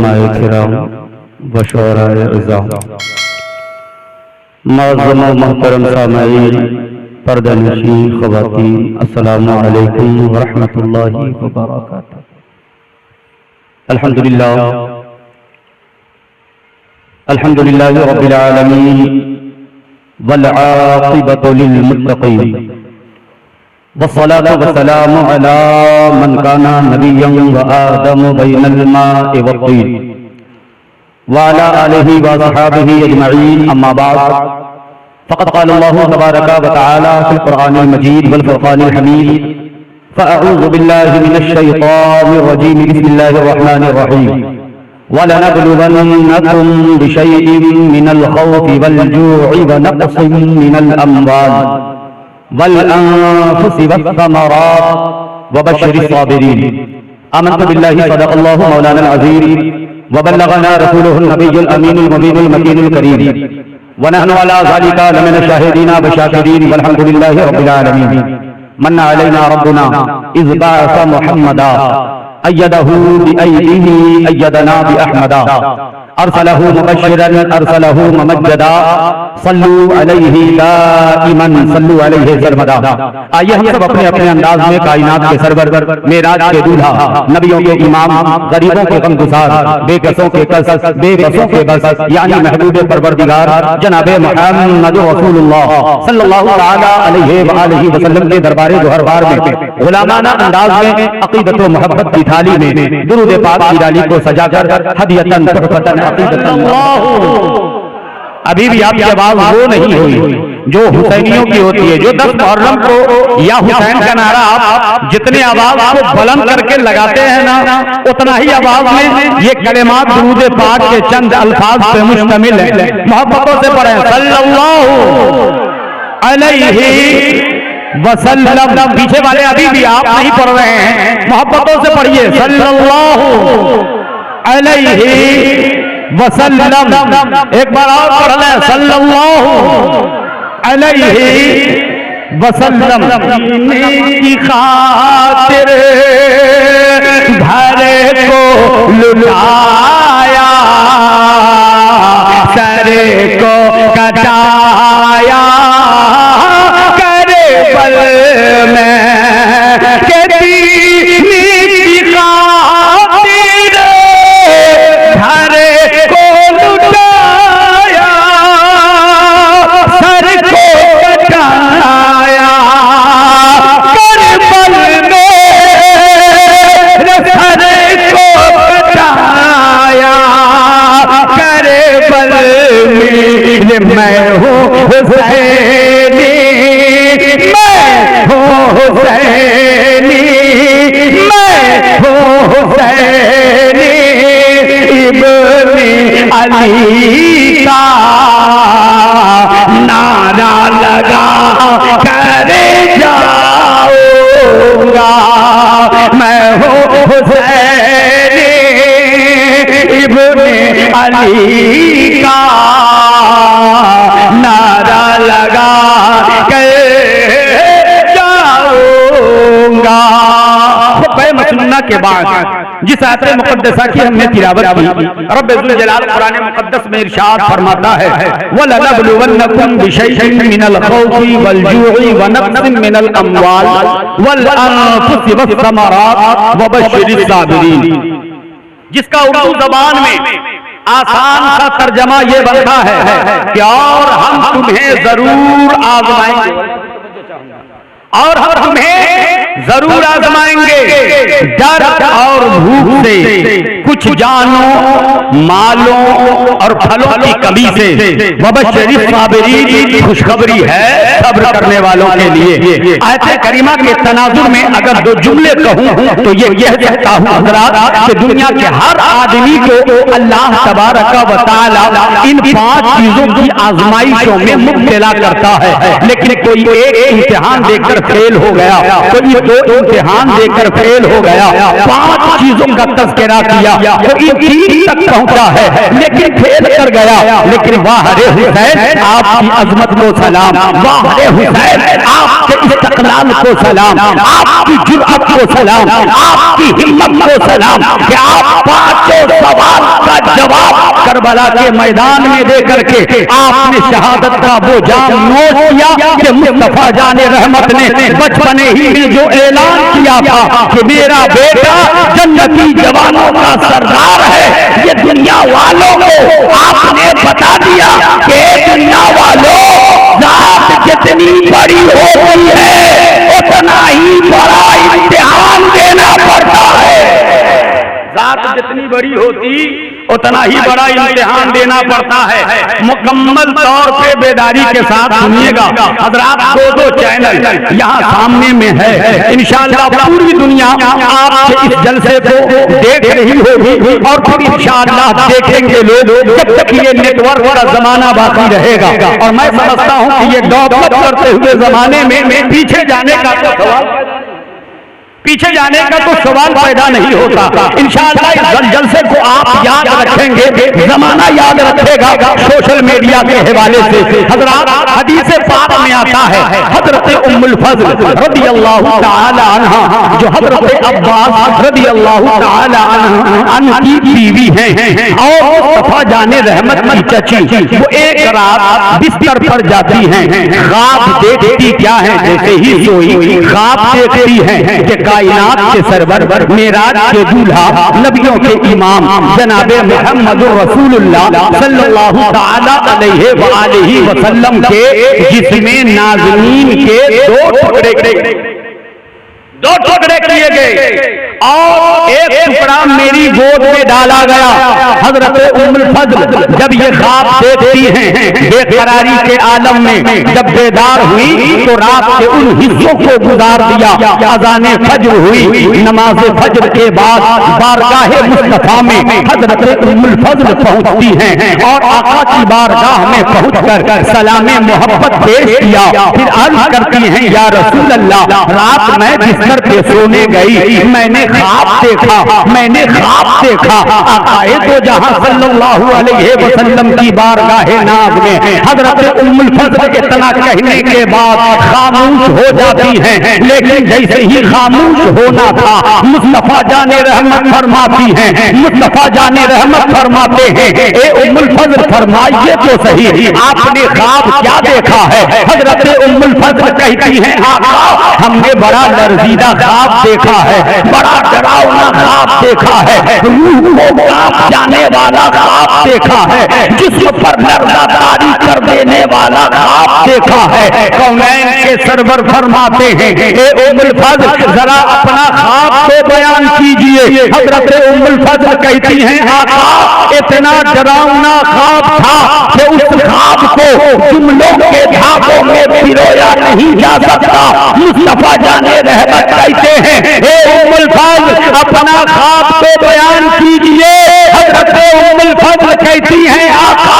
علماء کرام و شعراء اعزام، معظم و محترم سامعین، پردہ نشین خواتین، السلام علیکم ورحمۃ اللہ وبرکاتہ۔ الحمدللہ رب العالمین والعاقبۃ للمتقین، والصلاة والسلام على من كان نبيا وآدم بين الماء والطين وعلى آله وصحابه أجمعين، أما بعد فقد قال الله تبارك وتعالى في القرآن المجيد والفرقان الحميد: فأعوذ بالله من الشيطان الرجيم، بسم الله الرحمن الرحيم: وَلَنَبْلُوَنَّكُمْ بِشَيْءٍ مِّنَ الْخَوْفِ وَالْجُوعِ وَنَقْصٍ مِّنَ الْأَمْوَالِ وَالْأَنفُسِ وَالثَّمَرَاتِ وَبَشِّرِ الصَّابِرِينَ۔ آمنت باللہ صدق اللہ مولانا العظیم وبلغنا رسولہ النبی الامین المبین المکین الکریم، ونحن علی ذلک لمن الشاہدین والشاکرین، والحمد للہ رب العالمین۔ من علینا ربنا اذ بعث محمدا، ایدہ بأیدہ ایدنا بأحمدا، ارسلہ مبشرا ارسلہ ممجدا، صلو علیہ دائما صلو علیہ سرمدا۔ آئیے ہم سب اپنے اپنے انداز میں کائنات کے سرور، معراج کے دولہا، نبیوں کے امام، غریبوں کے غمگسار، بے کسوں کے کس، بے بسوں کے بس، یعنی محبوب پروردگار جناب محمد رسول اللہ صلی اللہ علیہ وآلہ وسلم کے دربار گوہر بار میں غلامانہ انداز میں عقیدت و محبت کی تھالی میں درود پاک کی ڈالی کو سجا کر ہدیتاً تحفتاً عقیدتاً۔ ابھی بھی آپ کی آواز وہ نہیں ہوئی جو حسینیوں کی ہوتی ہے، جو 10 محرم کو یا حسین کا نعرہ آپ جتنے آواز کو بلند کر کے لگاتے ہیں نا، اتنا ہی آواز میں یہ کلمات درود پاک کے چند الفاظ پہ مشتمل ہے۔ محبتوں سے پڑھیں صلی اللہ علیہ وسلم۔ پیچھے والے ابھی بھی آپ نہیں پڑھ رہے ہیں، محبتوں سے پڑھیے صلی اللہ علیہ وسلم۔ ایک بار اور پڑھ لیں صلی اللہ علیہ وسلم۔ کی خاطر گھر کو لٹایا، سر کو کٹایا، کربل میں میں ہوں حسینی، میں ہوں حسینی، میں ہوں حسینی، ابن علی کا نعرہ لگا کر جاؤں گا، میں ہوں حسینی ابن علی کا نعرہ لگا کے جاؤں گا۔ خطبہ مسنونہ کے بعد جس آیت مقدسہ کی ہم نے تلاوت کی، رب ذوالجلال قرآن مقدس میں ارشاد فرماتا ہے: وَلَنَبْلُوَنَّكُمْ بِشَيْءٍ مِّنَ الْخَوْفِ وَالْجُوعِ وَنَقْصٍ مِّنَ الْأَمْوَالِ وَالْأَنفُسِ وَالثَّمَرَاتِ وَبَشِّرِ الصَّابِرِينَ، جس کا اردو زبان میں آسان سا ترجمہ یہ بنتا ہے کہ اور ہم تمہیں ضرور آزمائیں گے، اور ہم تمہیں ضرور آزمائیں گے ڈر اور بھوک سے، کچھ جانوں، مالوں اور پھلوں کی کمی سے۔ وبشر الصابرین، خوشخبری ہے صبر کرنے والوں کے لیے۔ آیت کریمہ کے تناظر میں اگر 2 جملے کہوں تو یہ کہہ سکتا ہوں حضرات کہ دنیا کے ہر آدمی کو اللہ تبارک و تعالی ان 5 چیزوں کی آزمائشوں میں مبتلا کرتا ہے، لیکن کوئی ایک امتحان دے کر فیل ہو گیا، کوئی 2 امتحان دے کر فیل ہو گیا، 5 چیزوں کا تذکرہ کیا، کوئی 3 تک پہنچا ہے لیکن فیل کر گیا۔ لیکن واہ رے حسین آپ کی عظمت کو سلام، واہ رے حسین آپ کے استقلال کو سلام، آپ کی جرأت کو سلام، آپ کی ہمت کو سلام کہ آپ 5 سوال جواب کربلا کے میدان میں دے کر کے آپ نے شہادت کا وہ جام نوش کیا کہ مصطفیٰ جان رحمت نے بچپنے ہی میں جو اعلان کیا تھا کہ میرا بیٹا جنتی جوانوں کا سردار ہے، یہ دنیا والوں کو آپ نے بتا دیا کہ دنیا والوں ذات جتنی بڑی ہوتی ہے اتنا ہی بڑا امتحان دینا پڑتا ہے۔ ذات جتنی بڑی ہوتی اتنا ہی بڑا امتحان دینا پڑتا ہے۔ مکمل طور پہ بیداری کے ساتھ سنیے گا حضرات، دو چینل یہاں سامنے میں ہے، انشاءاللہ پوری دنیا آپ سے اس جلسے کو دیکھ رہی ہوگی اور پھر انشاءاللہ دیکھیں گے لوگ جب تک یہ نیٹ ورک کا زمانہ باقی رہے گا۔ اور میں سمجھتا ہوں کہ یہ ڈیولپ کرتے ہوئے زمانے میں پیچھے جانے کا تو سوال پیدا نہیں ہوتا۔ انشاءاللہ اس جلسے کو آپ یاد رکھیں گے، زمانہ یاد رکھے گا سوشل میڈیا کے حوالے سے۔ حضرات حدیث پاک میں آتا ہے حضرت ام الفضل رضی اللہ تعالی عنہ جو حضرت عباس رضی اللہ تعالی عنہ کی بیوی ہیں اور مصطفیٰ جان رحمت کی چچی، وہ ایک رات بستر پر جاتی ہیں، خواب دیکھتی کیا ہے؟ جیسے ہی سوئی خواب دیکھتی ہیں کہ کائنات کے سرور معراج کے دولہا نبیوں کے امام جناب محمد رسول اللہ صلی اللہ تعالی علیہ وآلہ وسلم کے جسم نازنین کے دو ٹکڑے کیے گئے اور ایک ٹکڑا میری گود میں ڈالا گیا۔ حضرت ام الفضل جب یہ خواب دیکھتی ہیں بے قراری کے عالم میں جب بیدار ہوئی تو رات کے ان حصوں کو گزار دیا۔ اذان فجر ہوئی، نماز فجر کے بعد بارگاہ مصطفیٰ میں حضرت ام الفضل پہنچتی ہیں اور آقا کی بارگاہ میں پہنچ کر سلام محبت پیش کیا، پھر عرض کرتی ہیں یا رسول اللہ، رات میں بستر پہ سونے گئی، میں نے خواب دیکھا آقائے دو جہاں صلی اللہ علیہ وسلم کی بارگاہ ناز میں حضرت ام الفضل اتنا کہنے کے بعد خاموش ہو جاتی ہیں، لیکن جیسے ہی خاموش ہونا تھا مصطفیٰ جان رحمت فرماتے ہیں اے ام الفضل فرمائیے تو صحیح آپ نے خواب کیا دیکھا ہے؟ حضرت ام الفضل کہتی ہیں آقا ہم نے بڑا لرزیدہ خواب دیکھا ہے، بڑا ڈراؤنا خواب دیکھا ہے، روح کو کانپ جانے والا خواب دیکھا ہے، جسم پر لرزہ طاری کر دینے والا خواب دیکھا ہے۔ کونین کے سرور فرماتے ہیں اے ام الفضل ذرا اپنا خواب کو بیان کیجئے۔ حضرت ام الفضل کہتی ہیں آقا اتنا ڈراؤنا خواب تھا کہ اس خواب کو جملوں کے دھاگوں میں پرویا نہیں جا سکتا۔ مصطفیٰ جان رحمت کہتے ہیں اے ام الفضل اپنا خواب کو بیان کیجئے۔ حضرت ام الفضل کہتی ہیں آقا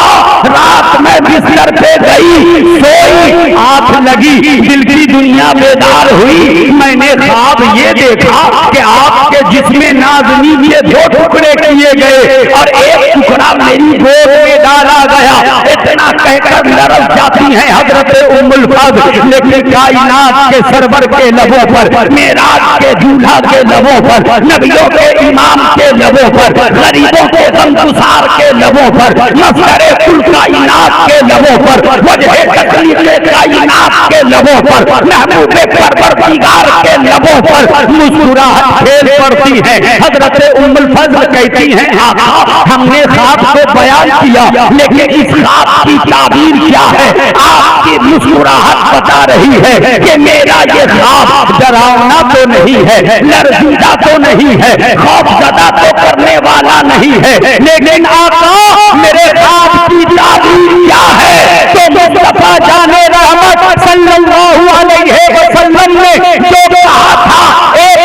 رات میں بستر پہ گئی، سوئی، آنکھ لگی، دل کی دنیا بیدار ہوئی، میں نے خواب یہ دیکھا کہ آپ کے جسم نازنین کے دو ٹکڑے کیے گئے اور ایک ٹکڑا میری گود میں ڈالا گیا۔ اتنا کہہ کر لرز جاتی ہیں حضرت ام الفضل، لیکن کائنات کے سرور کے لبوں پر، معراج کے دولہا کے لبوں پر، نبیوں کے امام کے لبوں پر، غریبوں کے غمگسار کے لبوں پر، مظہر کل کائنات کے لبوں پر، وجہ تخلیق کائنات کے لبوں پر، محبوب پروردگار کے لبوں پر مسکراہٹ کھیل پڑتی ہے۔ حضرت ام الفضل کہتی ہیں آقا ہم نے خواب کو بیان کیا لیکن اس خواب کی تعبیر کیا ہے؟ آپ کی مسکراہٹ بتا رہی ہے کہ میرا یہ خواب ڈراؤنا تو نہیں ہے، لرزیدہ تو نہیں ہے، خوف زدہ تو کرنے والا نہیں ہے، لیکن آقا میرے خواب کی تعبیر کیا ہے؟ تو مصطفیٰ جان رحمت صلی اللہ علیہ وسلم نے جو کہا تھا ایک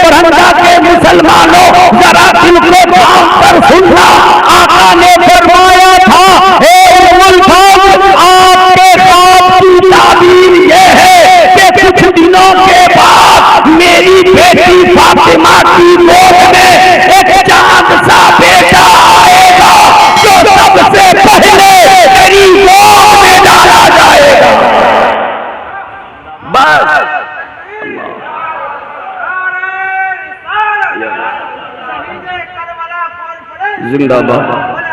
پرندہ کے مسلمانوں ذرا دل کو کام کر سننا، آقا نے فرمایا تھا اے ام الفضل آپ کے خواب کی تعبیر یہ ہے کہ کچھ دنوں کے بعد میری بیٹی فاطمہ کی گود میں ایک چاند سا بیٹا آئے گا جو سب سے پہلے میری گود میں ڈالا جائے گا۔ بس زندہ باد۔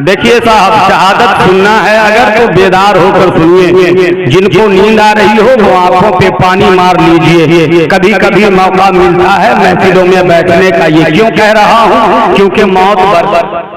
دیکھیے صاحب، شہادت سننا ہے اگر تو بیدار ہو کر سنیے، جن کو نیند آ رہی ہو وہ آنکھوں پہ پانی مار لیجئے۔ کبھی کبھی موقع ملتا ہے محفلوں میں بیٹھنے کا، یہ کیوں کہہ رہا ہوں؟ کیونکہ موت برباد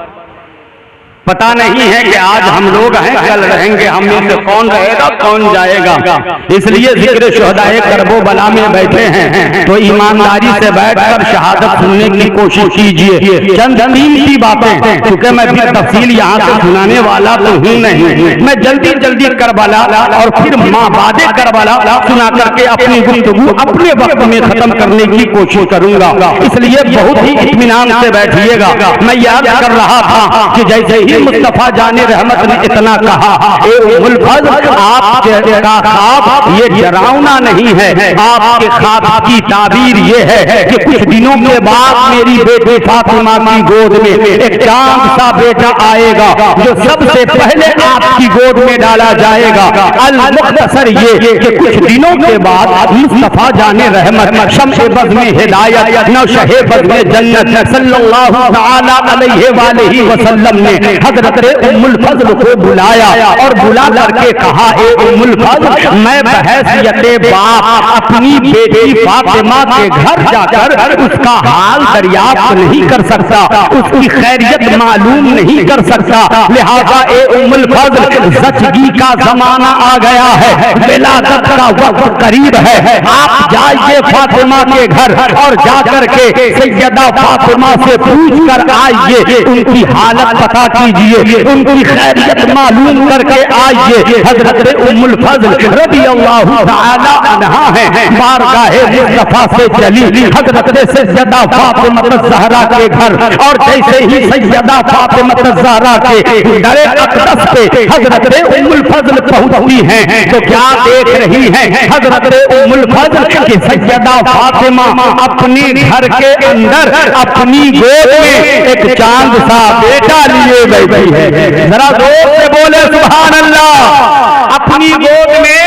پتہ نہیں ہے کہ آج ہم لوگ ہیں، کل رہیں گے، ہم میں سے کون رہے گا کون جائے گا۔ اس لیے ذکر شہداء کرب و بلا میں بیٹھے ہیں تو ایمانداری سے بیٹھ کر شہادت سننے کی کوشش کیجئے۔ چند قیمتی باتیں، کیونکہ میں بھی تفصیل یہاں سے سنانے والا تو ہوں نہیں، میں جلدی جلدی کربلا اور پھر مابعد کربلا سنا کر کے اپنی گفتگو اپنے وقت میں ختم کرنے کی کوشش کروں گا، اس لیے بہت ہی اطمینان سے بیٹھیے گا۔ میں یاد کر رہا تھا کہ جیسے ہی مصطفیٰ جان رحمت نے اتنا کہا، اے ام الفضل آپ کا خواب یہ ڈراؤنا نہیں ہے، آپ کے خواب کی تعبیر یہ ہے کہ کچھ دنوں کے بعد میری بیٹی فاطمہ کی گود میں ایک چاند سا بیٹا آئے گا جو سب سے پہلے آپ کی گود میں ڈالا جائے گا۔ المختصر یہ کہ کچھ دنوں کے بعد مصطفیٰ جان رحمت شمع بزم ہدایت نوشہ بزم جنت صلی اللہ تعالی علیہ وآلہ وسلم نے حضرت ام الفضل کو بلایا اور بلا کر کے کہا، اے ام الفضل میں بحیثیت باپ اپنی بیٹی فاطمہ کے گھر جا کر اس کا حال دریافت نہیں کر سکتا، اس کی خیریت معلوم نہیں کر سکتا، لہذا اے ام الفضل زچگی کا زمانہ آ گیا ہے، ولادت کا وقت قریب ہے، آپ جائیے فاطمہ کے گھر اور جا کر کے سیدہ فاطمہ سے پوچھ کر آئیے، ان کی حالت پتہ کیجئے، ان کی خیریت معلوم کر کے آئیے۔ حضرت ام الفضل رضی اللہ تعالی عنہا ہیں، بارگاہ مصطفیٰ سے چلی حضرت سیدہ فاطمہ الزہرا کے گھر، اور جیسے ہی سیدہ فاطمہ الزہرا کے در اقدس پہ حضرت ام الفضل پہنچتی ہیں تو کیا دیکھ رہی ہیں حضرت ام الفضل کہ سیدہ فاطمہ اپنے گھر کے اندر اپنی گود میں ایک چاند سا بیٹا لیے بیٹھی ہے۔ ذرا زور سے بولے سبحان اللہ، اپنی گود میں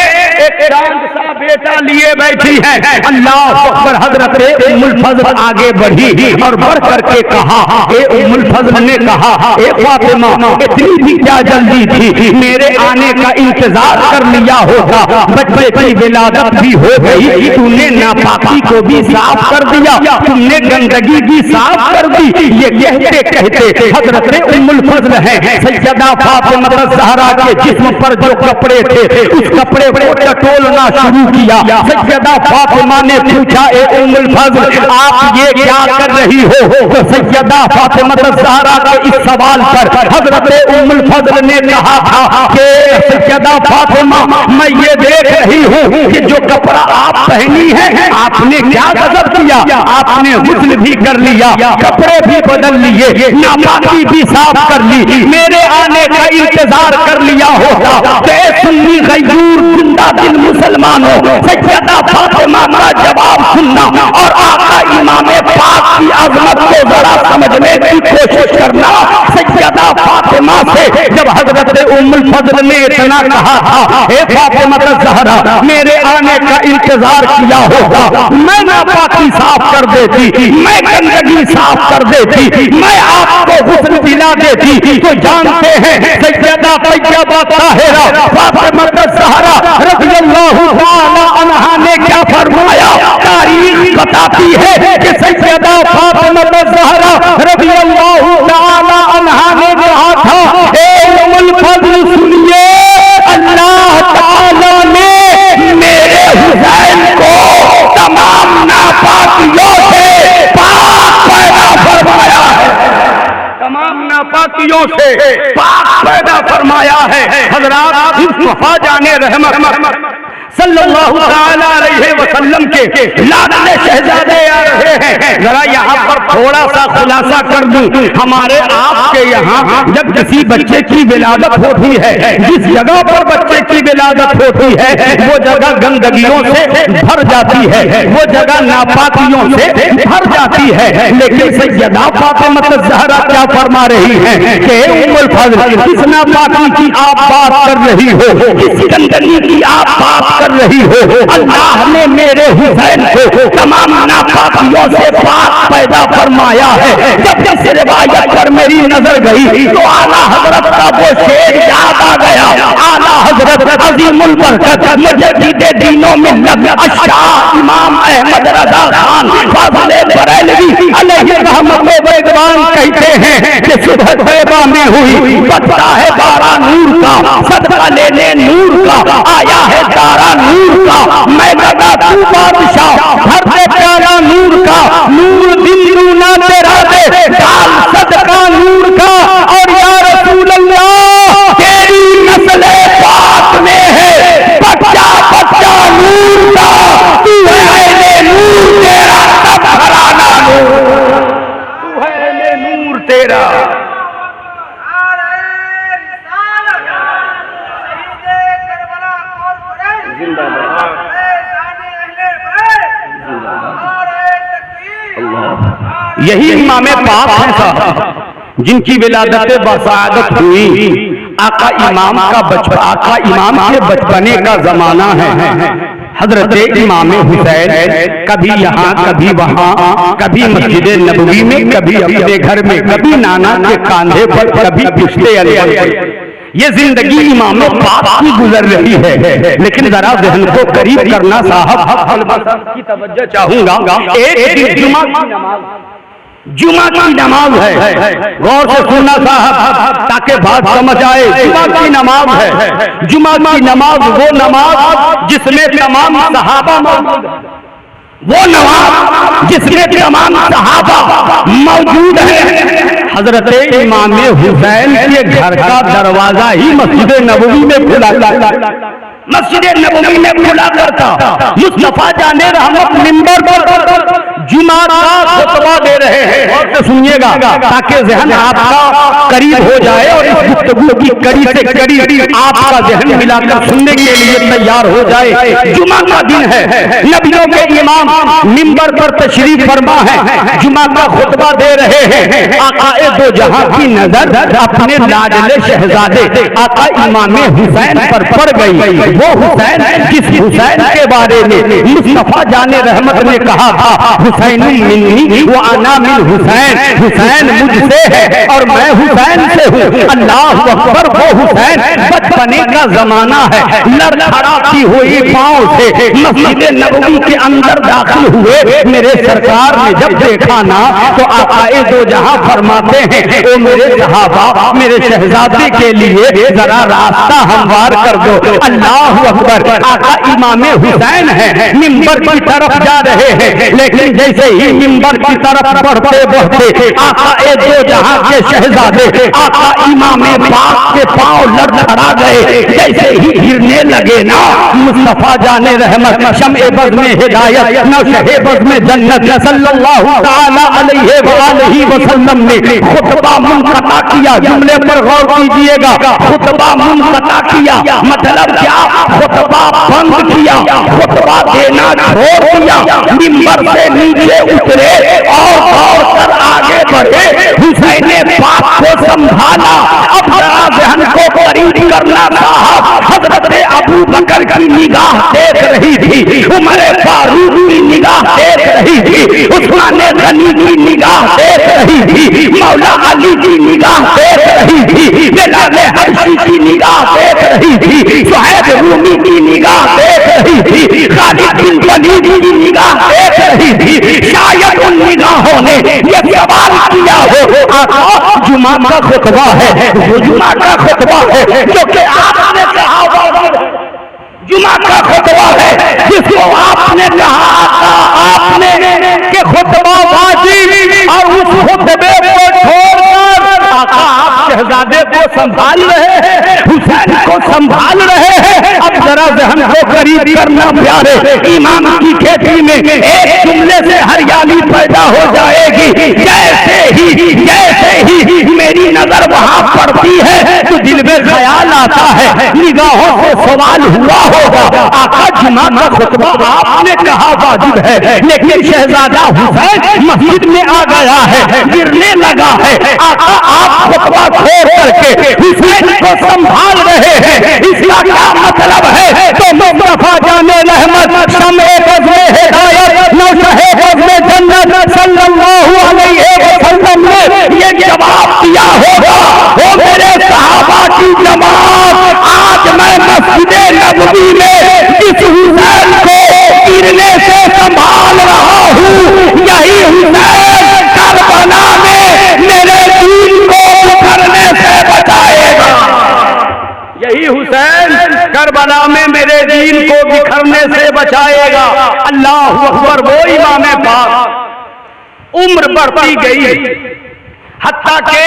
ایک چاند سا بیٹا لیے بیٹھی ہے۔ اللہ اکبر۔ حضرت ام الفضل آگے بڑھی اور بڑھ کر کے کہا، اے ام الفضل نے کہا، اے فاطمہ اتنی بھی کیا جلدی تھی، میرے آنے کا انتظار کر لیا ہوتا، بچے کی ولادت بھی ہو گئی، تم نے ناپاکی کو بھی صاف کر دیا، تم نے گندگی بھی صاف کر دی۔ یہ کہتے کہتے حضرت ام الفضل ہیں سیدہ فاطمہ الزہرا کے جسم پر جو کپڑے تھے اس کپڑے کو ٹٹولنا شروع کیا۔ سیدہ فاطمہ نے پوچھا، اے ام الفضل آپ یہ کیا کر رہی ہو؟ تو سیدہ فاطمہ الزہرا کے اس سوال پر حضرت ام الفضل نے کہا تھا کہ سیدہ فاطمہ میں یہ دیکھ رہی ہوں کہ جو کپڑا آپ پہنی ہے آپ نے کیا غضب کیا، آپ نے غسل بھی کر لیا، کپڑے بھی بدل لیے، ناپاکی بھی صاف کر لی، میرے آنے کا انتظار کر لیا ہوتا تو اے سنی غیور زندہ دل مسلمانوں سیدہ فاطمہ کا جواب سننا اور آقا امام پاک کی عظمت کو ذرا سمجھنے کی کوشش کرنا۔ سیدہ فاطمہ سے جب حضرت ام الفضل نے اتنا کہا تھا، اے فاطمہ الزہرا میرے آنے کا انتظار کیا ہوتا، میں ناپاکی صاف کر دیتی، میں گندگی صاف کر دیتی، میں آپ کو غسل دلا دیتی، تو جانتے ہیں سیدہ طیبہ طاہرہ فاطمہ الزہرا رضی اللہ تعالی عنہا نے کیا فرمایا؟ تاریخ بتاتی ہے کہ سیدہ فاطمہ الزہرا رضی اللہ تعالی عنہا نے کہا تھا، اے ام الفضل سنیے، اللہ تعالی نے میرے حسین کو تمام ناپاکیوں سے پاک پیدا فرمایا ہے، تمام ناپاکیوں سے پاک پیدا فرمایا ہے۔ حضرات مصطفیٰ جان رحمت صلی اللہ تعالی علیہ وسلم کے لاڈلے شہزادے آ رہے ہیں، ذرا یہاں پر تھوڑا سا خلاصہ کر دوں۔ ہمارے آپ کے یہاں جب کسی بچے کی ولادت ہوتی ہے، جس جگہ پر بچے کی ولادت ہوتی ہے وہ جگہ گندگیوں سے بھر جاتی ہے، وہ جگہ ناپاکیوں سے بھر جاتی ہے، لیکن سیدہ فاطمہ الزہرا کیا فرما رہی ہیں کہ ام الفضل کس ناپاکی کی آپ بات کر رہی ہو، کس گندگی کی آپ بات کر کر رہی ہو، اللہ نے میرے حسین کو تمام ناپاکیوں سے پاک پیدا فرمایا ہے۔ جب اس روایت پر میری نظر گئی تو اعلیٰ حضرت کا وہ شعر یاد آ گیا۔ اعلیٰ حضرت عظیم البرکت مجدد دین و ملت الشاہ امام احمد رضا خان فاضل بریلوی علیہ رحمت و رضوان کہتے ہیں کہ صبح طیبہ میں ہوئی بچتا ہے بارہ نور کا، صدقہ لینے نور کا آیا ہے دارا نور کا، میں لگا تو بادشاہ ہر سے پیارا نور کا، نور دل رونا تیرا دے ڈال صدقہ نور کا، اور یا رسول اللہ تیری نسل پاک میں ہے بچہ بچہ نور کا، تو ہے اہل نور تیرا سب گھرانہ نور، تو ہے اہل نور تیرا۔ یہی امام پاک ہیں صاحب جن کی ولادت بسعادت ہوئی۔ آقا امام کا بچپن، آقا امام کے بچپنے کا زمانہ ہے۔ حضرت امام حسین کبھی یہاں کبھی وہاں، کبھی مسجد نبوی میں، کبھی اپنے گھر میں، کبھی نانا کے کاندھے پر، کبھی پشتے انور پر۔ یہ زندگی امام پاک کی گزر رہی ہے، لیکن ذرا ذہن کو قریب کرنا صاحب کی توجہ چاہوں گا۔ ایک دن جمعہ کی نماز ہے، غور سے سننا صاحب تاکہ بات سمجھ آئے۔ جمعہ کی نماز ہے، جمعہ کی نماز وہ نماز جس میں تمام صحابہ موجود ہیں، وہ نماز جس میں تمام صحابہ موجود ہیں۔ حضرت امام حسین کے گھر کا دروازہ ہی مسجد نبوی میں کھلا، مسجد نبوی میں کھلا کرتا۔ مصطفیٰ جان رحمت منبر پر جمعہ کا خطبہ دے رہے ہیں، اور سے سنیے گا تاکہ ذہن آپ کا قریب ہو جائے اور اس گفتگو کی کڑی سے کڑی آپ کا ذہن ملا کر سننے کے لیے تیار ہو جائے۔ جمعہ کا دن ہے، نبیوں کے امام منبر پر تشریف فرما ہے، جمعہ کا خطبہ دے رہے ہیں۔ آقا دو جہاں کی نظر اپنے لاڈلے شہزادے آقا امام حسین پر پڑ گئی۔ وہ حسین جس حسین کے بارے میں مصطفیٰ جان رحمت نے کہا تھا حسین منی وانا من حسین، حسین مجھ سے ہے اور میں حسین سے ہوں۔ اللہ اکبر، وہ حسین بچپنے کا زمانہ ہے، لڑکھڑاتی ہوئی پاؤں سے مسجد نبوی کے اندر داخل ہوئے۔ میرے سرکار نے جب دیکھا نا تو آقا دو جہاں فرماتے ہیں او میرے صحابہ، میرے شہزادے کے لیے ذرا راستہ ہموار کر دو۔ اللہ اکبر، آقا امام حسین ہے، منبر کی طرف جا رہے ہیں، لیکن جیسے ہی منبر کی طرف بڑھتے بڑھتے آقا دو جہاں کے شہزادے آقا امام پاک کے پاؤں لڑکھڑا گئے۔ جیسے ہی گرنے لگے نا مصطفیٰ جان رحمت شمع بزم ہدایت نوشہ بزم جنت صلی اللہ تعالی علیہ وآلہ وسلم نے خطبہ منقطع کیا۔ جملے پر غور کیجئے گا، خطبہ منقطع کیا مطلب کیا؟ خطبہ بند کیا، خطبہ دینا چھوڑ دیا، منبر سے نیچے اترے اور غور کر آگے بڑھے۔ حسین پاک کو سنبھالا۔ اب ذرا ذہن کو قریب کرنا صاحب، حضرت ابو بکر کی نگاہ دیکھ رہی تھی، عمر فاروق کی نگاہ دیکھ رہی تھی، عثمان غنی کی نگاہ دیکھ رہی تھی، مولا علی کی نگاہ دیکھ رہی تھی، بلال حبشی کی نگاہ دیکھ رہی تھی، صہیب رومی کی نگاہ دیکھ رہی تھی، خالد بن ولید کی نگاہ دیکھ رہی تھی۔ شاید ان نگاہوں نے یہ سوال کیا ہو آقا جمعہ کا خطبہ ہے، وہ جمعہ کا خطبہ ہے جو کہ آپ نے کہا ہوا، جمعہ کا خطبہ ہے جس کو آپ نے کہا آقا آپ نے کہ خطبہ واجب، اور اس خطبے کو چھوڑ کر آقا آپ شہزادے کو سنبھال رہے ہیں، حسین کو سنبھال رہے ہیں۔ اب ذرا ذہن کو قریب کرنا پیارے، امام کی کھیتی میں ایک جملے سے ہریالی پیدا ہو جائے گی۔ جیسے ہی میری نظر وہاں پڑتی ہے تو دل میں خیال آتا ہے، نگاہوں سے سوال ہوا ہوگا آقا جمعہ کا خطبہ آپ نے کہا واجب ہے، لیکن شہزادہ حسین مسجد میں آ گیا ہے، گرنے لگا ہے، آقا آپ خطبہ چھوڑ کر کے حسین کو سنبھال رہے ہیں، اس کا کیا مطلب ہے؟ تو مصطفیٰ جان رحمت شمع بزم ہدایت نوشہ بزم جنت صلی اللہ علیہ وسلم نے یہ جواب دیا ہوگا، وہ میرے صحابہ کی جماعت، آج میں مسجد نبوی میں اس حسین کو گرنے سے سنبھال رہا ہوں، یہی حسین کربلا میں میرے دین کو بکھرنے سے بچائے گا، یہی حسین کربلا میں میرے دین کو بکھرنے سے بچائے گا۔ اللہ اکبر۔ وہ امام پاک عمر بڑھتی گئی حتیٰ کہ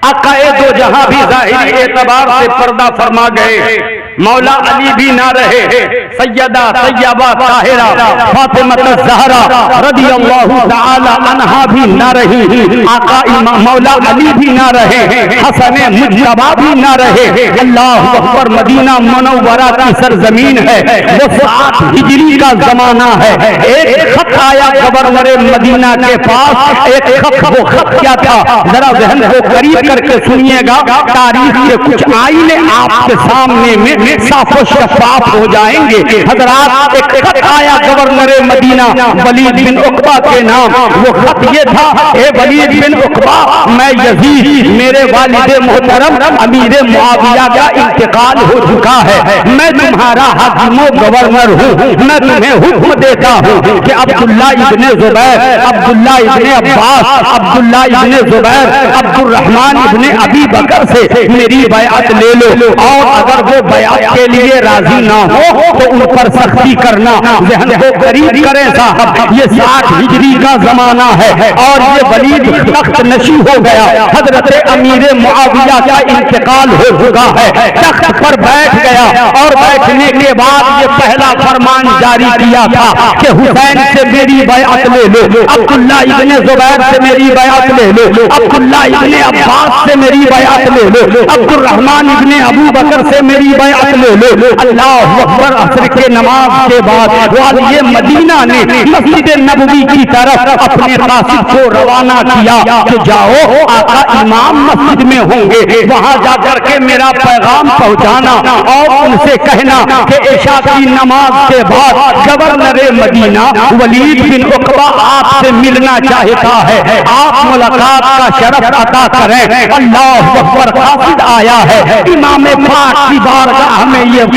عقائد و جہاں بھی ظاہری اعتبار سے پردہ فرما گئے، مولا علی بھی نہ رہے، سیدہ طیبہ طاہرہ فاطمہ الزہرا رضی اللہ تعالی عنہا بھی نہ رہی، آقا مولا علی بھی نہ رہے، حسن مجتبیٰ بھی نہ رہے۔ اللہ اکبر۔ مدینہ منورہ کی سرزمین ہے، وہ 60 ہجری کا زمانہ ہے۔ ایک خط آیا گورنر مدینہ کے پاس، ایک خط، وہ خط کیا تھا ذرا ذہن کو قریب کر کے سنیے گا، تاریخ کے کچھ آئینے آپ کے سامنے میں صاف و شفاف ہو جائیں گے۔ حضرات ایک خط آیا گورنر مدینہ ولید بن عقبہ کے نام، وہ خط یہ تھا، اے ولید بن عقبہ، میں یزید میرے والد محترم امیر معاویہ کا انتقال ہو چکا ہے، میں تمہارا حاکم و گورنر ہوں، میں تمہیں حکم دیتا ہوں کہ عبداللہ ابن زبیر، عبداللہ ابن عباس، عبداللہ ابن زبیر، عبد الرحمن ابن ابی بکر سے میری بیعت لے لو، اور اگر وہ بیعت کے لیے راضی نہ ہو تو ان پر سختی کرنا۔ ذہن کو قریب کریں صاحب، یہ 60 ہجری کا زمانہ ہے اور یہ ولید تخت نشی ہو گیا، حضرت امیر معاویہ کا انتقال ہو چکا ہے، تخت پر بیٹھ گیا اور بیٹھنے کے بعد یہ پہلا فرمان جاری کیا تھا کہ حسین سے میری بیعت لے لو، عبداللہ ابن زبیر سے میری بیعت لے لو، عبداللہ ابن عباس سے میری بیعت لے لو، عبد الرحمن ابن ابو بکر سے میری بیعت لے لو۔ اللہ اکبر۔ عصر کے نماز کے بعد والی مدینہ نے مسجد نبوی کی طرف اپنے قاصد کو روانہ کیا کہ جاؤ، آقا امام مسجد میں ہوں گے، وہاں جا کر کے میرا پیغام پہنچانا اور ان سے کہنا کہ عشاء کی نماز کے بعد گورنر مدینہ ولید بن عقبہ آپ سے ملنا چاہتا ہے، آپ ملاقات کا شرف عطا کریں۔ اللہ اکبر۔ قاصد آیا ہے، امام پاک کی بارگاہ میں یہ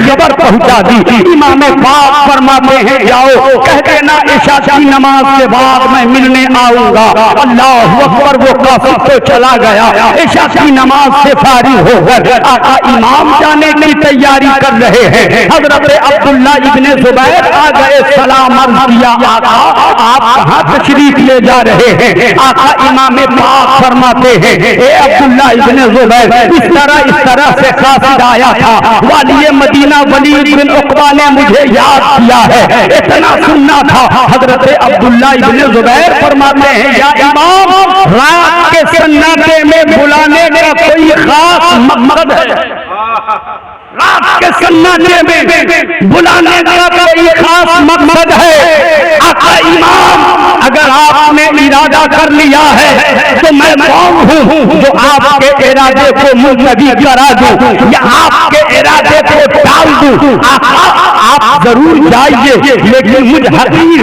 خبر پہنچا دی، امام پاک فرماتے ہیں جاؤ کہہ دینا عشاء کی نماز کے بعد میں ملنے آؤں گا۔ اللہ اکبر۔ وہ قاصد تو چلا گیا، عشاء کی نماز سے فارغ ہو کر آقا امام جانے کی تیاری کر رہے ہیں، حضرت عبداللہ ابن زبیر آ گئے، سلام عرض کیا، آقا آپ کہاں تشریف لے جا رہے ہیں؟ آقا امام پاک فرماتے ہیں اے عبداللہ ابن زبیر، اس طرح سے قاصد آیا تھا، والی مدینہ ولید بن عقبہ نے مجھے یاد کیا ہے، اتنا سننا تھا۔ حضرت عبداللہ ابن زبیر فرماتے ہیں یا امام، رات کے سناٹے میں بلانے کا کوئی خاص مقصد ہے؟ رات کے سناٹے میں بلانے کا کوئی خاص مقصد ہے؟ آقا امام، اگر آپ نے ارادہ کر لیا ہے تو میں کون ہوں جو آپ کے ارادے کو ملتوی کرا دوں یا آپ کے ارادے کو ٹال دوں؟ آپ ضرور جائیے، لیکن مجھ حقیر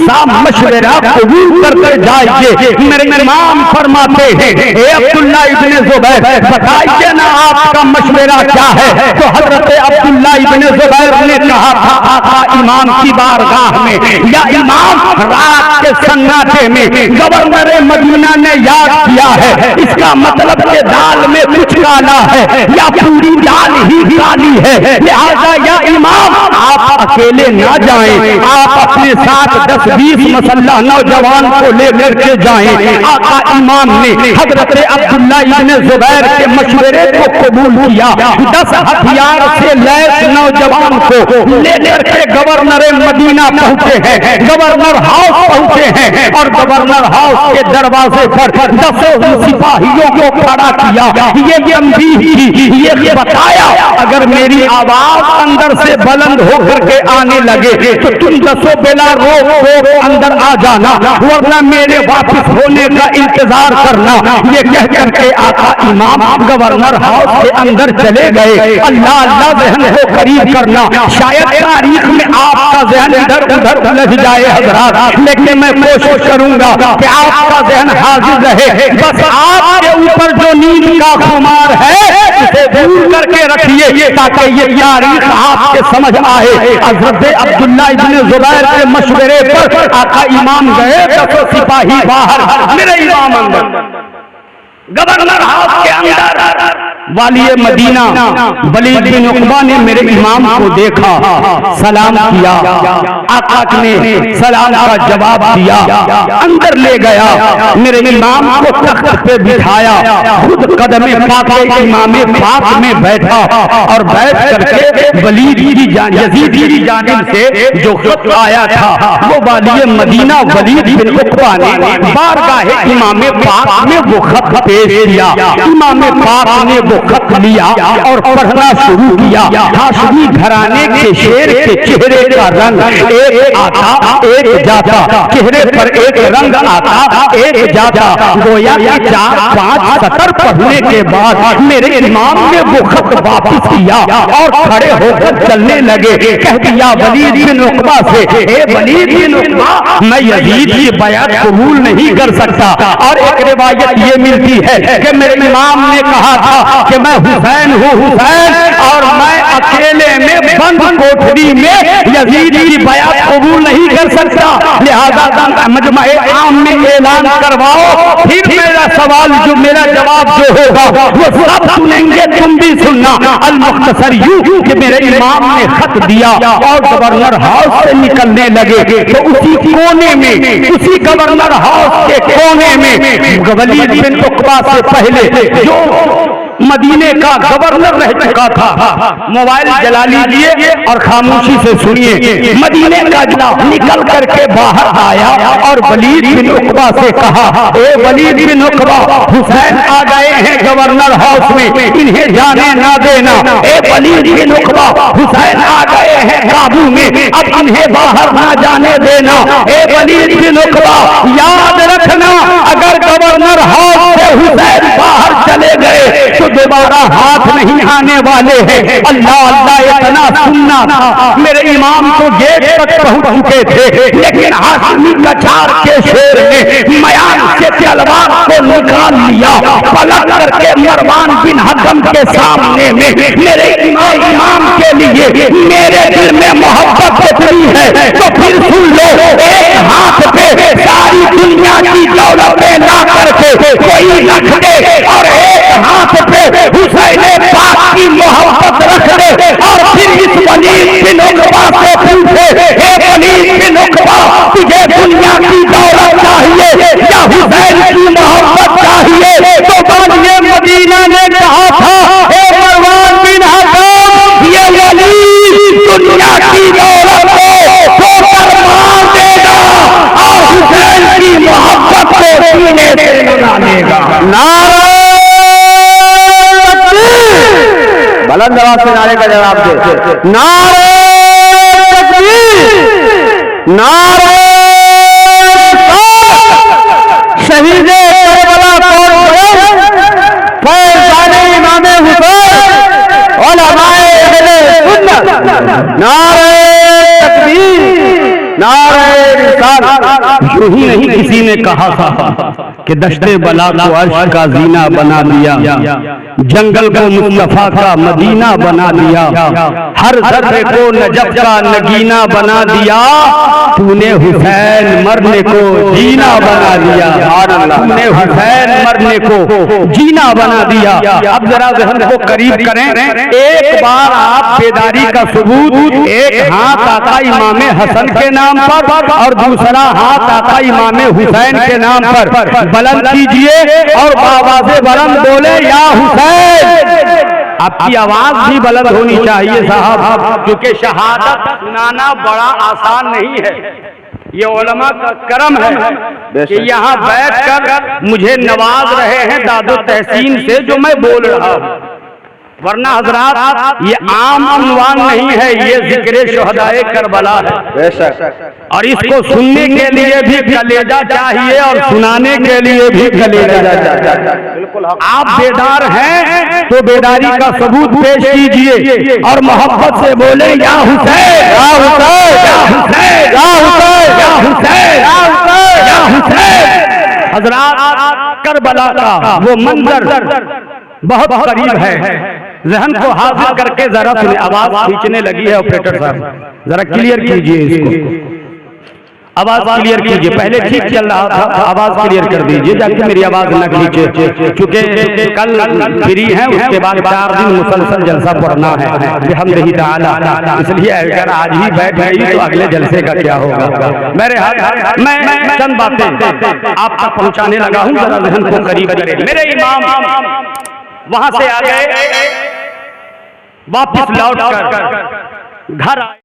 سا مشورہ قبول کر کر جائیے۔ میرے امام فرماتے ہیں اے عبداللہ ابن زبیر، بتائیے نا آپ کا مشورہ کیا ہے؟ تو حضرت عبداللہ ابن زبیر نے کہا تھا آقا امام کی بارگاہ میں، یا امام، رات کے کے سناٹے میں گورنر مدینہ نے یاد کیا ہے، اس کا مطلب کہ دال میں کچھ کالا ہے یا پوری دال ہی کالی ہے، لہذا یا امام آپ اکیلے نہ جائیں، آپ اپنے ساتھ 10-20 مسلح نوجوان کو لے کر کے جائیں۔ آقا امام نے حضرت عبداللہ ابن زبیر کے مشورے کو قبول کیا، 10 ہتھیار سے لیس نوجوان کو لے کر کے گورنر مدینہ پہنچے ہیں، گورنر ہاؤس پہنچے ہیں، اور گورنر ہاؤس کے دروازے پر 10 سپاہیوں کو کھڑا کیا، یہ تنبیہ کی، یہ بتایا اگر میری آواز اندر سے بلند ہو کر کے آنے لگے تو تم 10 بلا روک اندر آ جانا، ورنہ میرے واپس ہونے کا انتظار کرنا۔ یہ کہہ کر کے آقا امام گورنر ہاؤس کے اندر چلے گئے۔ اللہ اللہ ذہن کو قریب کرنا، شاید تاریخ میں آپ کا ذہن ادھر ادھر الجھ جائے حضرات، لیکن میں کوشش کروں گا کہ آپ کا ذہن حاضر رہے۔ بس آپ کے اوپر جو نیند کا خمار ہے اسے دور کر کے رکھیے تاکہ یہ تاریخ آپ کے سمجھ آئے۔ حضرت عبداللہ ابن زبیر کے مشورے پر آقا امام گئے، 10 سپاہی باہر، میرے امام اندر، گورنر ہاؤس کے اندر والی مدینہ ولید بن عقبہ نے میرے امام کو دیکھا، سلام کیا، آقا نے سلام کا جواب دیا، اندر لے گیا، میرے امام کو تخت پہ بٹھایا، خود قدم پاک امام پاک میں بیٹھا، اور بیٹھ کر کے ولید کی یزید کی جانب سے جو خط آیا تھا وہ والی مدینہ ولید بن عقبہ نے بارگاہ امام پاک میں وہ خط پیش کیا۔ امام پاک نے وہ خط لیا اور پڑھنا شروع کیا۔ ہاشمی گھرانے کے شیر کے چہرے کا رنگ ایک آتا ایک جاتا، چہرے پر ایک رنگ آتا ایک جاتا، گویا کہ 4-5 سطر پڑھنے کے بعد میرے امام نے وہ خط واپس کیا اور کھڑے ہو کر چلنے لگے۔ کہہ دیا ولید بن عقبہ سے، اے ولید بن عقبہ، میں یزید کی بیعت قبول نہیں کر سکتا، اور ایک روایت یہ ملتی ہے کہ میرے امام نے کہا تھا کہ میں حسین ہوں حسین، اور میں اکیلے میں بند کوٹھری میں یزید کی بیعت قبول نہیں کر سکتا، لہذا مجمع عام میں اعلان کرواؤ، پھر میرا سوال جو میرا جواب جو ہوگا وہ سب سنیں گے، تم بھی سننا۔ المختصر یوں کہ میرے امام نے خط دیا اور گورنر ہاؤس سے نکلنے لگے تو اسی کونے میں، اسی گورنر ہاؤس کے کونے میں ولید بن عقبہ سے پہلے جو مدینے کا گورنر رہ چکا تھا، موبائل جلا لیجئے اور خاموشی سے سنیے، مدینے کا نکل کر کے باہر آیا اور ولید بن عقبہ سے کہا، اے ولید بن عقبہ، حسین آ گئے ہیں گورنر ہاؤس میں، انہیں جانے نہ دینا۔ اے ولید بن عقبہ، حسین آ گئے ہیں قابو میں، اب انہیں باہر نہ جانے دینا۔ اے ولید بن عقبہ، یاد رکھنا اگر گورنر ہاؤس سے حسین باہر چلے گئے تو دوبارہ ہاتھ نہیں آنے والے ہیں۔ اللہ اللہ اتنا سننا تھا، میرے امام تو گیٹ تک پہنچ چکے تھے، لیکن ہاشمی کچار کے شیر نے میان سے تلوار کو نکال لیا، پلٹ کر کے مروان بن حکم کے سامنے میں میرے امام کے لیے میرے دل میں محبت اتنی ہے تو پھر سن لو، ایک ہاتھ پہ ساری دنیا کی دولتیں لا کر کے کوئی رکھ دے اور ایک ہاتھ پہ حسین پاک کی محبت رکھ دے، اور پھر اس ولید بن عقبہ سے پوچھے، اے ولید بن عقبہ، تجھے دنیا کی دولت چاہیے یا حسین کی محبت چاہیے؟ تو والی مدینہ نے کہا تھا، اے مروان بن حکم، یہ ولید دنیا کی دولت کو ٹھوکر مار دے گا اور حسین کی محبت کو سینے سے لگا لے گا۔ نعرہ بلند آواز سے نعرے کا جواب دے، نعرہ تکبیر، نعرہ شہید کربلا کون فیضان امام حسین علماء اہل سنت، نعرہ تکبیر، نعرہ یوں ہی نہیں کسی نے کہا تھا کہ دشت بلا کو عرش کا زینہ بنا دیا، جنگل کو مصطفیٰ کا مدینہ بنا دیا، ہر ذرے کو نجف کا نگینہ بنا دیا، تو نے حسین مرنے کو جینا بنا دیا، تو نے حسین مرنے کو جینا بنا دیا۔ اب ذرا ذہن کو قریب کریں، ایک بار آپ بیداری کا ثبوت ایک ہاتھ آقا امام حسن کے نام پر اور دوسرا ہاتھ آقا امام حسین کے نام پر بلند کیجئے اور بآواز بلند بولے یا حسین۔ آپ کی آواز بھی بلند ہونی چاہیے صاحب، کیونکہ شہادت سنانا بڑا آسان نہیں ہے، یہ علماء کا کرم ہے کہ یہاں بیٹھ کر مجھے نواز رہے ہیں داد و تحسین سے جو میں بول رہا ہوں، ورنہ حضرات یہ عام عنوان نہیں ہے، یہ ذکر شہدائے کربلا ہے، اور اس کو سننے کے لیے بھی کلیجہ چاہیے اور سنانے کے لیے بھی کلیجہ چاہیے۔ آپ بیدار ہیں تو بیداری کا ثبوت پیش کیجئے اور محبت سے بولے یا حسین، یا حسین، یا حسین، یا حسین، یا حسین، یا حسین، یا حسین۔ حضرات کربلا کا وہ منظر بہت قریب ہے، ذہن کو حاضر کر کے ذرا سنیں، آواز کھینچنے لگی ہے آپریٹر صاحب، ذرا کلیئر کیجئے اس کو، آواز کلیئر کیجئے، پہلے ٹھیک چل رہا تھا، آواز کلیئر کر دیجئے جاکہ میری آواز نہ کھینچے، چونکہ کل فری ہیں، اس کے بعد 4 دن مسلسل جلسہ پڑھنا ہے بحمدہ تعالی، اس لیے اگر آج ہی بیٹھ گئی تو اگلے جلسے کا کیا ہوگا۔ میرے ہاتھ میں چند باتیں آپ تک پہنچانے لگا ہوں، ذرا ذہن کو قریب کریں۔ میرے امام وہاں سے آ گئے، واپس لوٹ کر گھر آئے۔